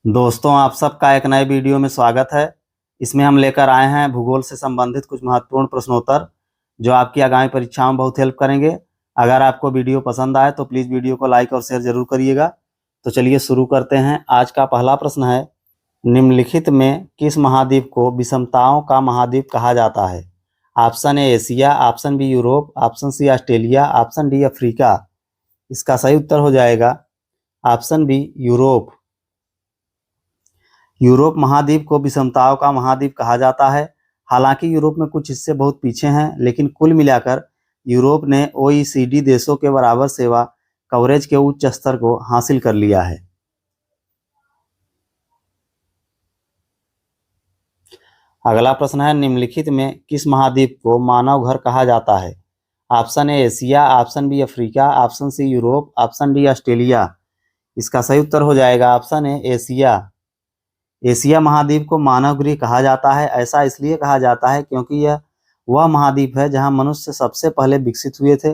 दोस्तों, आप सबका एक नए वीडियो में स्वागत है। इसमें हम लेकर आए हैं भूगोल से संबंधित कुछ महत्वपूर्ण प्रश्नोत्तर जो आपकी आगामी परीक्षाओं में बहुत हेल्प करेंगे। अगर आपको वीडियो पसंद आए तो प्लीज़ वीडियो को लाइक और शेयर जरूर करिएगा। तो चलिए शुरू करते हैं। आज का पहला प्रश्न है, निम्नलिखित में किस महाद्वीप को विषमताओं का महाद्वीप कहा जाता है? Option A Asia, option B Europe, option C Australia, option D Africa. इसका सही उत्तर हो जाएगा ऑप्शन बी यूरोप। यूरोप महाद्वीप को विषमताओं का महाद्वीप कहा जाता है। हालांकि यूरोप में कुछ हिस्से बहुत पीछे हैं, लेकिन कुल मिलाकर यूरोप ने OECD देशों के बराबर सेवा कवरेज के उच्च स्तर को हासिल कर लिया है। अगला प्रश्न है, निम्नलिखित में किस महाद्वीप को मानव घर कहा जाता है? Option A Asia, option B Africa, option C Europe, option D Australia. इसका सही उत्तर हो जाएगा ऑप्शन ए एशिया। एशिया महाद्वीप को मानव गृह कहा जाता है। ऐसा इसलिए कहा जाता है क्योंकि यह वह महाद्वीप है जहां मनुष्य सबसे पहले विकसित हुए थे।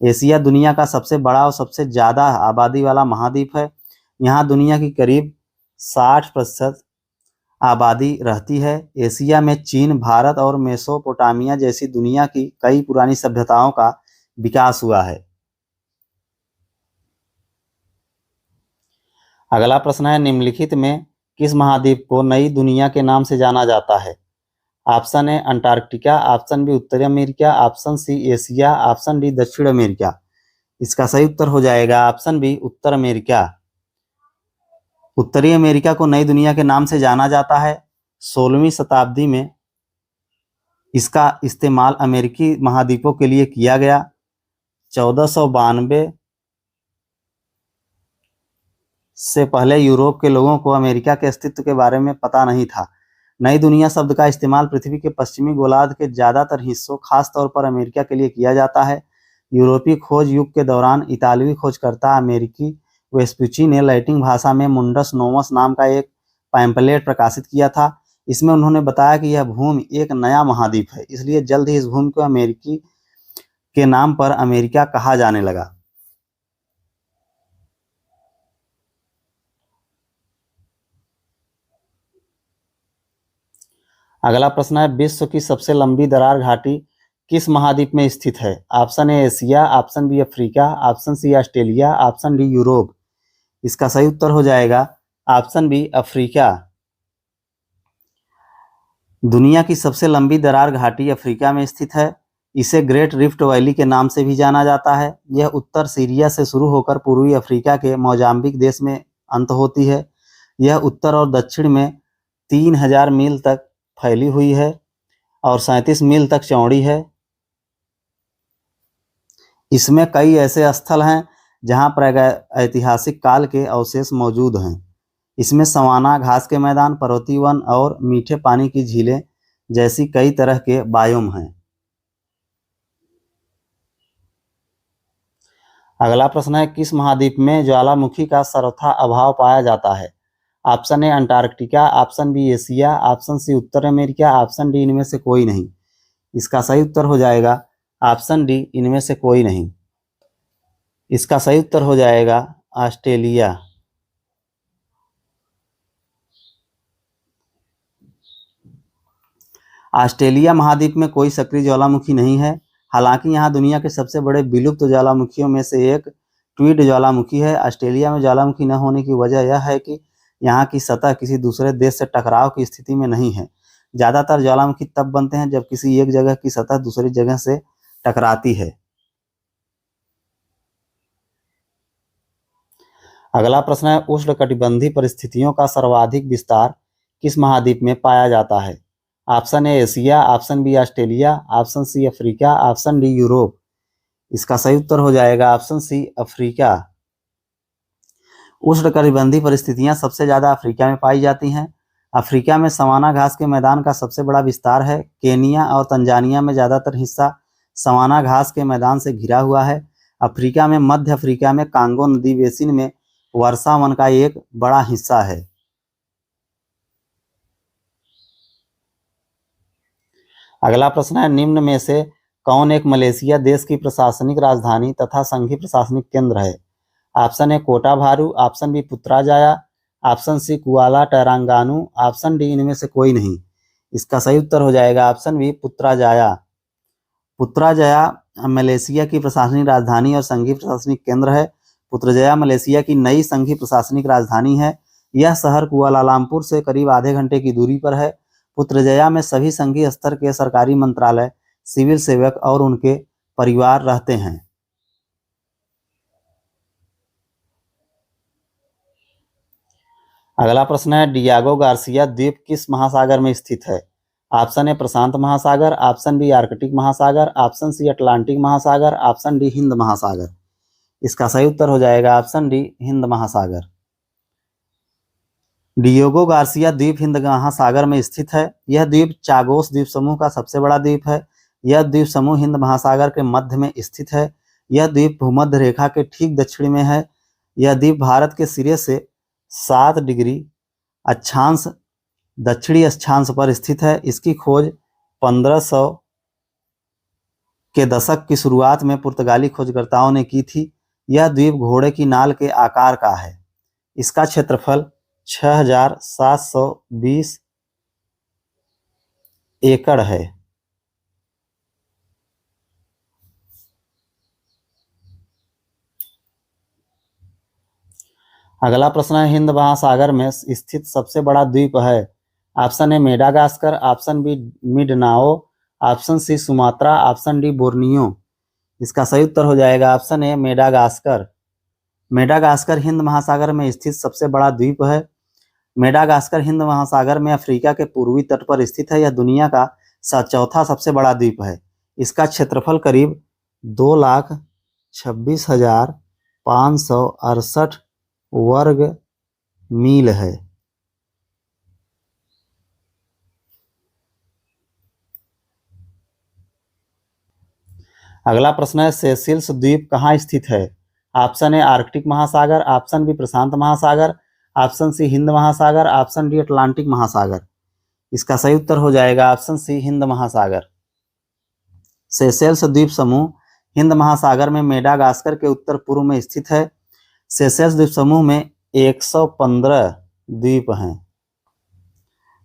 एशिया दुनिया का सबसे बड़ा और सबसे ज़्यादा आबादी वाला महाद्वीप है। यहाँ दुनिया की करीब 60% आबादी रहती है। एशिया में चीन, भारत और मेसोपोटामिया जैसी दुनिया की कई पुरानी सभ्यताओं का विकास हुआ है। अगला प्रश्न है, निम्नलिखित में किस महाद्वीप को नई दुनिया के नाम से जाना जाता है? Option A Antarctica, option B उत्तरी America, option C Asia, option D दक्षिण अमेरिका। इसका सही उत्तर हो जाएगा ऑप्शन बी उत्तर अमेरिका। उत्तरी अमेरिका को नई दुनिया के नाम से जाना जाता है। 16वीं शताब्दी में इसका इस्तेमाल अमेरिकी महाद्वीपों के लिए किया गया। 1492 से पहले यूरोप के लोगों को अमेरिका के अस्तित्व के बारे में पता नहीं था। नई दुनिया शब्द का इस्तेमाल पृथ्वी के पश्चिमी गोलार्ध के ज़्यादातर हिस्सों, खासतौर पर अमेरिका के लिए किया जाता है। यूरोपीय खोज युग के दौरान इतालवी खोजकर्ता अमेरिकी वेस्पुची ने लैटिन भाषा में मुंडस नोवस नाम का एक पैम्पलेट प्रकाशित किया था। इसमें उन्होंने बताया कि यह भूमि एक नया महाद्वीप है, इसलिए जल्द ही इस भूमि को अमेरिकी के नाम पर अमेरिका कहा जाने लगा। अगला प्रश्न है, विश्व की सबसे लंबी दरार घाटी किस महाद्वीप में स्थित है? Option A Asia, option B Africa, option C Australia, option D Europe. इसका सही उत्तर हो जाएगा ऑप्शन बी अफ्रीका। दुनिया की सबसे लंबी दरार घाटी अफ्रीका में स्थित है। इसे ग्रेट रिफ्ट वैली के नाम से भी जाना जाता है। यह उत्तर सीरिया से शुरू होकर पूर्वी अफ्रीका के मोजाम्बिक देश में अंत होती है। यह उत्तर और दक्षिण में 3000 मील तक फैली हुई है और 37 मील तक चौड़ी है। इसमें कई ऐसे स्थल हैं जहां प्रागैतिहासिक काल के अवशेष मौजूद हैं। इसमें सवाना, घास के मैदान, पर्वतीय वन और मीठे पानी की झीलें जैसी कई तरह के बायोम हैं। अगला प्रश्न है, किस महाद्वीप में ज्वालामुखी का सर्वथा अभाव पाया जाता है? Option A Antarctica, option B Asia, option C उत्तर अमेरिका, ऑप्शन डी इनमें से कोई नहीं। इसका सही उत्तर हो जाएगा ऑप्शन डी इनमें से कोई नहीं। इसका सही उत्तर हो जाएगा ऑस्ट्रेलिया। ऑस्ट्रेलिया महाद्वीप में कोई सक्रिय ज्वालामुखी नहीं है। हालांकि यहाँ दुनिया के सबसे बड़े विलुप्त ज्वालामुखियों में से एक ट्वीड ज्वालामुखी है। ऑस्ट्रेलिया में ज्वालामुखी न होने की वजह यह है कि यहाँ की सतह किसी दूसरे देश से टकराव की स्थिति में नहीं है। ज़्यादातर ज्वालामुखी तब बनते हैं जब किसी एक जगह की सतह दूसरी जगह से टकराती है। अगला प्रश्न है, उष्णकटिबंधीय परिस्थितियों का सर्वाधिक विस्तार किस महाद्वीप में पाया जाता है? Option A Asia, option B Australia, option C Africa, option D Europe. इसका सही उत्तर हो जाएगा ऑप्शन सी अफ्रीका। उष्णकटिबंधीय परिस्थितियां सबसे ज़्यादा अफ्रीका में पाई जाती हैं। अफ्रीका में सवाना घास के मैदान का सबसे बड़ा विस्तार है। केनिया और तंजानिया में ज़्यादातर हिस्सा सवाना घास के मैदान से घिरा हुआ है। अफ्रीका में मध्य अफ्रीका में कांगो नदी बेसिन में वर्षा वन का एक बड़ा हिस्सा है। अगला प्रश्न है, निम्न में से कौन एक मलेशिया देश की प्रशासनिक राजधानी तथा संघीय प्रशासनिक केंद्र है? Option A Kota Bharu, option B Putrajaya, option C Kuala Terengganu, option D इनमें से कोई नहीं। इसका सही उत्तर हो जाएगा option B Putrajaya. Putrajaya Malaysia की प्रशासनिक राजधानी और संघीय प्रशासनिक केंद्र है। पुत्रजया मलेशिया की नई संघीय प्रशासनिक राजधानी है। यह शहर कुआलालंपुर से करीब आधे घंटे की दूरी पर है। पुत्रजया में सभी संघीय स्तर के सरकारी मंत्रालय, सिविल सेवक और उनके परिवार रहते हैं। अगला प्रश्न है डियागो गार्सिया द्वीप किस महासागर में स्थित है? ऑप्शन ए प्रशांत महासागर, ऑप्शन बी आर्कटिक महासागर, ऑप्शन सी अटलांटिक महासागर, ऑप्शन डी हिंद महासागर। इसका सही उत्तर हो जाएगा ऑप्शन डी हिंद महासागर। डियोगो गार्सिया द्वीप हिंद महासागर में स्थित है। यह द्वीप चागोस द्वीप समूह का सबसे बड़ा द्वीप है। यह द्वीप समूह हिंद महासागर के मध्य में स्थित है। यह द्वीप भूमध्य रेखा के ठीक दक्षिण में है। यह द्वीप भारत के सिरे से 7 डिग्री अक्षांश दक्षिणी अक्षांश पर स्थित है। इसकी खोज 1500 के दशक की शुरुआत में पुर्तगाली खोजकर्ताओं ने की थी। यह द्वीप घोड़े की नाल के आकार का है। इसका क्षेत्रफल 6720 एकड़ है। अगला प्रश्न है हिंद महासागर में स्थित सबसे बड़ा द्वीप है। Option A Madagascar, option B Mindanao, option C Sumatra, option D Borneo. इसका सही उत्तर हो जाएगा ऑप्शन ए मेडागास्कर। मेडागास्कर हिंद महासागर में स्थित सबसे बड़ा द्वीप है। मेडागास्कर हिंद महासागर में अफ्रीका के पूर्वी तट पर स्थित है। यह दुनिया का चौथा सबसे बड़ा द्वीप है। इसका क्षेत्रफल करीब 2,26,568 वर्ग मील है। अगला प्रश्न है सेशेल्स द्वीप कहाँ स्थित है? ऑप्शन ए आर्कटिक महासागर, ऑप्शन बी प्रशांत महासागर, ऑप्शन सी हिंद महासागर, ऑप्शन डी अटलांटिक महासागर। इसका सही उत्तर हो जाएगा ऑप्शन सी हिंद महासागर। सेशेल्स द्वीप समूह हिंद महासागर में मेडागास्कर के उत्तर पूर्व में स्थित है। सेशेल्स द्वीप समूह में 115 द्वीप हैं।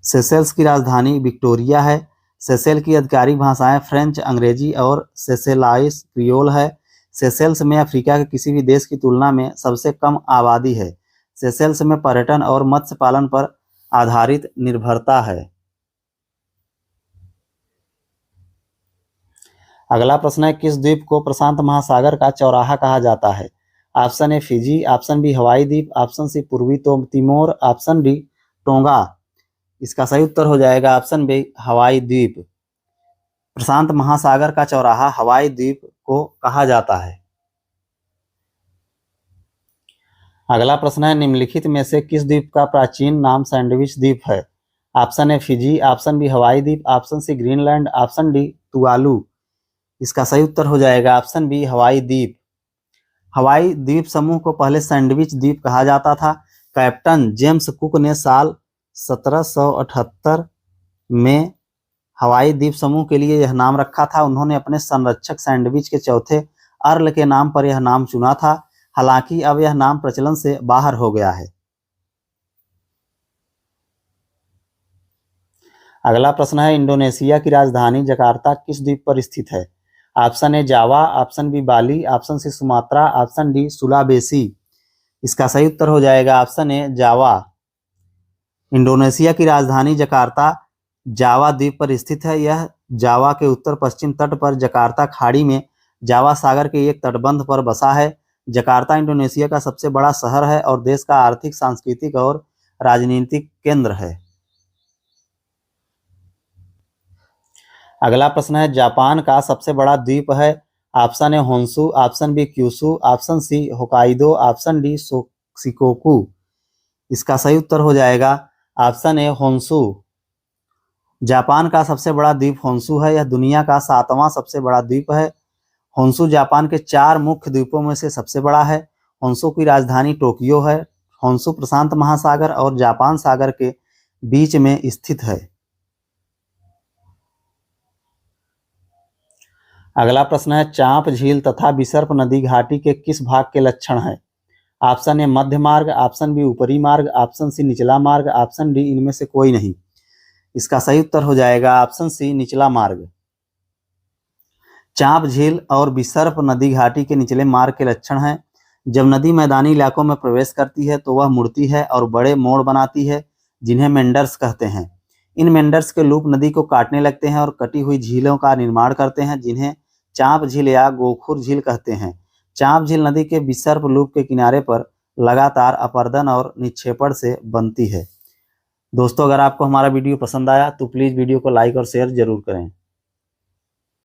सेशेल्स की राजधानी विक्टोरिया है। सेशेल की आधिकारिक भाषाएं फ्रेंच, अंग्रेजी और सेशेलाइस क्रियोल है। सेशेल्स में अफ्रीका के किसी भी देश की तुलना में सबसे कम आबादी है। सेशेल्स में पर्यटन और मत्स्य पालन पर आधारित निर्भरता है। अगला प्रश्न है किस द्वीप को प्रशांत महासागर का चौराहा कहा जाता है? Option A Fiji, option B Hawaii द्वीप, ऑप्शन सी पूर्वी तिमोर, ऑप्शन डी टोंगा। इसका सही उत्तर हो जाएगा ऑप्शन बी हवाई द्वीप। प्रशांत महासागर का चौराहा हवाई द्वीप को कहा जाता है। अगला प्रश्न है निम्नलिखित में से किस द्वीप का प्राचीन नाम सैंडविच द्वीप है? Option A Fiji, option B Hawaii द्वीप, option C Greenland, option D Tuvalu. इसका सही उत्तर हो जाएगा ऑप्शन बी हवाई द्वीप। हवाई द्वीप समूह को पहले सैंडविच द्वीप कहा जाता था। कैप्टन जेम्स कुक ने साल 1778 में हवाई द्वीप समूह के लिए यह नाम रखा था। उन्होंने अपने संरक्षक सैंडविच के चौथे अर्ल के नाम पर यह नाम चुना था। हालांकि अब यह नाम प्रचलन से बाहर हो गया है। अगला प्रश्न है इंडोनेशिया की राजधानी जकार्ता किस द्वीप पर स्थित है? Option A Java, option B Bali, option C Sumatra, option D Sulawesi. इसका सही उत्तर हो जाएगा ऑप्शन ए जावा। इंडोनेशिया की राजधानी जकार्ता जावा द्वीप पर स्थित है। यह जावा के उत्तर पश्चिम तट पर जकार्ता खाड़ी में जावा सागर के एक तटबंध पर बसा है। जकार्ता इंडोनेशिया का सबसे बड़ा शहर है और देश का आर्थिक, सांस्कृतिक और राजनीतिक केंद्र है। अगला प्रश्न है जापान का सबसे बड़ा द्वीप है। Option A Honshu, option B Kyushu, option C Hokkaido, option D Shikoku. इसका सही उत्तर हो जाएगा ऑप्शन ए होन्शु। जापान का सबसे बड़ा द्वीप होन्शु है। यह दुनिया का 7वां सबसे बड़ा द्वीप है। होन्शु जापान के 4 मुख्य द्वीपों में से सबसे बड़ा है। होन्शु की राजधानी टोक्यो है। होन्शु प्रशांत महासागर और जापान सागर के बीच में स्थित है। अगला प्रश्न है चांप झील तथा विसर्प नदी घाटी के किस भाग के लक्षण है? ऑप्शन ए मध्य मार्ग, ऑप्शन बी ऊपरी मार्ग, ऑप्शन सी निचला मार्ग, ऑप्शन डी इनमें से कोई नहीं। इसका सही उत्तर हो जाएगा ऑप्शन सी निचला मार्ग। चांप झील और बिसर्प नदी घाटी के निचले मार्ग के लक्षण हैं। जब नदी मैदानी इलाकों में प्रवेश करती है तो वह मुड़ती है और बड़े मोड़ बनाती है, जिन्हें मेंडर्स कहते हैं। इन मेंडर्स के लूप नदी को काटने लगते हैं और कटी हुई झीलों का निर्माण करते हैं, जिन्हें चांप झील या गोखुर झील कहते हैं। चांप झील नदी के बिसर्प लूप के किनारे पर लगातार अपरदन और निक्षेपण से बनती है। दोस्तों, अगर आपको हमारा वीडियो पसंद आया तो प्लीज़ वीडियो को लाइक और शेयर जरूर करें।